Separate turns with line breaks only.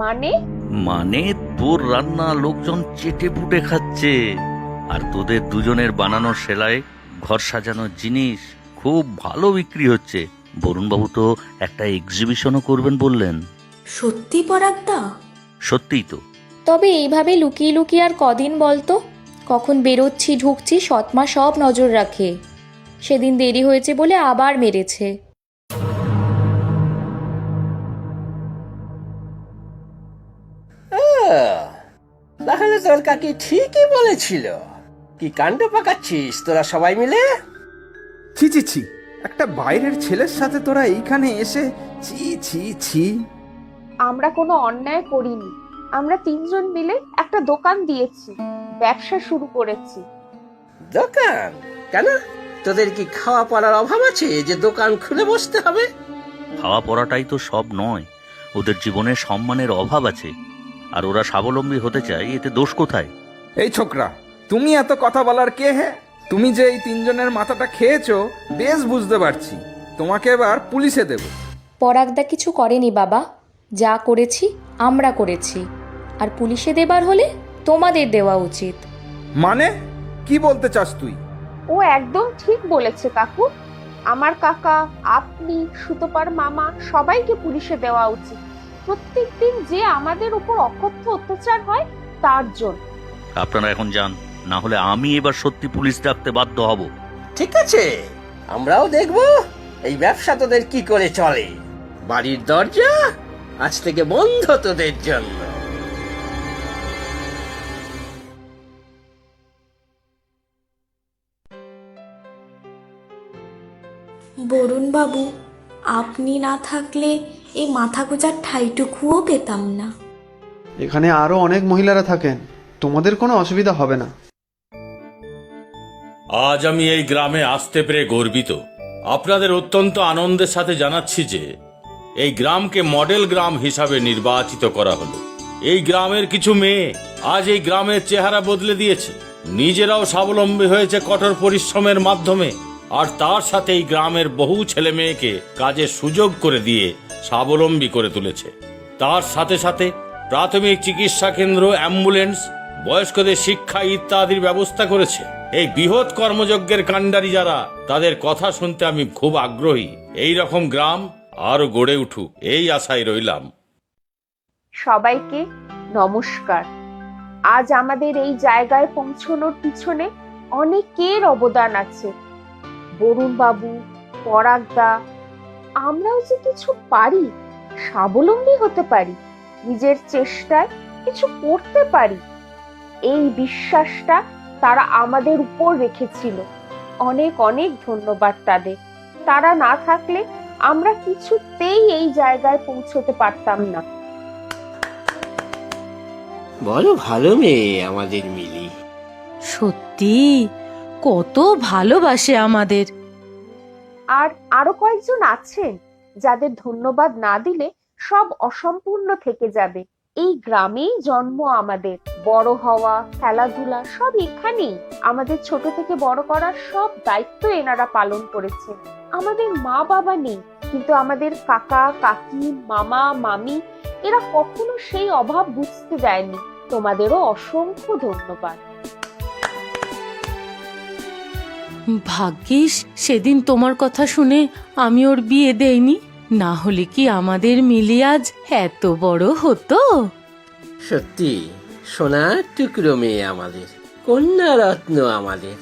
মানে?
মানে তোর রান্না লোকজন চেটে পুটে খাচ্ছে, আর তোদের দুজনের বানানো সেলাই, ঘর সাজানোর জিনিস খুব ভালো বিক্রি হচ্ছে। বরুণবাবু তো একটা এক্সিবিশনও করবেন বললেন।
সত্যি পরাগদা?
সত্যিই তো।
তবে এইভাবে লুকিয়ে লুকিয়ে আর কদিন বলতো? কখন বেরোচ্ছি ঢুকছি সৎমা সব নজর রাখে। সেদিন দেরি হয়েছে বলে আবার মেরেছে।
তাহলে তোর কাকি ঠিকই বলেছিল। কি কাণ্ড পাকাচ্ছিস তোরা সবাই মিলে?
ছি ছি ছি, একটা বাইরের ছেলের সাথে তোরা এইখানে এসে, ছি ছি ছি।
আমরা কোনো অন্যায় করিনি। আমরা তিনজন মিলে একটা দোকান দিয়েছি, ব্যবসা শুরু করেছি।
দোকান? কেন, তোদের কি খাওয়া পড়ার অভাব আছে যে দোকান খুলে বসতে হবে?
খাওয়া পড়াটাই তো সব নয়, ওদের জীবনে সম্মানের অভাব আছে, আর ওরা স্বাবলম্বী হতে চায়, এতে দোষ কোথায়?
এই ছোকরা, তুমি এত কথা বলার কে হে? তুমি যে এই তিনজনের মাথাটা খেয়েছো বেশ বুঝতে পারছি। তোমাকে এবার পুলিশে দেব।
পরাগদা কিছু করেনি বাবা, যা করেছি আমরা করেছি। আর পুলিশে দেবার হলে তোমাদের দেওয়া উচিত।
মানে কি বলতে চাস তুই?
ও একদম ঠিক বলেছে কাকু। আমার কাকা, আপনি, সুতোপার মামা সবাইকে পুলিশে দেওয়া উচিত। প্রত্যেকদিন যে আমাদের উপর অকথ্য অত্যাচার হয় তার জন্য।
আপনারা এখন যান, না হলে আমি এবার সত্যি পুলিশ ডাকতে বাধ্য হব।
ঠিক আছে, আমরাও দেখবো এই ব্যবসা তোদের কি করে চলে। বাড়ির দরজা আজ থেকে বন্ধ তোদের জন্য।
বরুণ বাবু, আপনি না থাকলে এই মাথা গোজার ঠাইটুকুও পেতাম না।
এখানে আরো অনেক মহিলারা থাকেন, তোমাদের কোনো অসুবিধা হবে না।
আজ আমি এই গ্রামে আসতে পেরে গর্বিত। আপনাদের অত্যন্ত আনন্দের সাথে জানাচ্ছি যে এই গ্রামকে মডেল গ্রাম হিসাবে নির্বাচিত করা হলো। এই গ্রামের কিছু মেয়ে আজ এই গ্রামের চেহারা বদলে দিয়েছে, নিজেরাও স্বাবলম্বী হয়েছে কঠোর পরিশ্রমের মাধ্যমে, আর তার সাথে এই গ্রামের বহু ছেলে মেয়েকে কাজের সুযোগ করে দিয়ে স্বাবলম্বী করে তুলেছে। তার সাথে সাথে প্রাথমিক চিকিৎসা কেন্দ্র, অ্যাম্বুলেন্স, বয়স্কদের শিক্ষা ইত্যাদির ব্যবস্থা করেছে। এই বৃহৎ কর্মযজ্ঞের কাণ্ডারি যারা, তাদের কথা শুনতে আমি খুব আগ্রহী। এই রকম গ্রাম আরো গড়ে উঠুক, এই আশায় রইলাম।
সবাইকে নমস্কার। আজ আমাদের এই জায়গায় পৌঁছানোর পিছনে অনেকের অবদান আছে। বরুণ বাবু, পরাগদা, আমরাও যে কিছু পারি, স্বাবলম্বী হতে পারি, নিজের চেষ্টায় কিছু করতে পারি, এই বিশ্বাসটা তারা আমাদের উপর রেখেছিল। অনেক অনেক ধন্যবাদ তাদের। তারা না থাকলে আমরা কিছুতেই এই জায়গায় পৌঁছতে পারতাম না।
বড় ভালো মেয়ে আমাদের মিলি।
সত্যি কত ভালোবাসে আমাদের।
আর আরো কয়েকজন আছেন যাদের ধন্যবাদ না দিলে সব অসম্পূর্ণ থেকে যাবে। এই গ্রামেই জন্ম আমাদের, বড় হওয়া, খেলাধুলা সব এখানেই। আমাদের ছোট থেকে বড় করার সব দায়িত্ব এনারা পালন করেছেন। আমাদের মা বাবা নেই, কিন্তু আমাদের কাকা কাকি, মামা মামি এরা কখনো সেই অভাব বুঝতে দেয়নি। তোমাদেরও অসংখ্য ধন্যবাদ।
ভাগ্যিস সেদিন তোমার কথা শুনে আমি ওর বিয়ে দেইনি, না হলে কি আমাদের মিলি আজ এত বড় হতো?
সত্যি সোনার টুকরো মেয়ে আমাদের, কন্যা রত্ন আমাদের।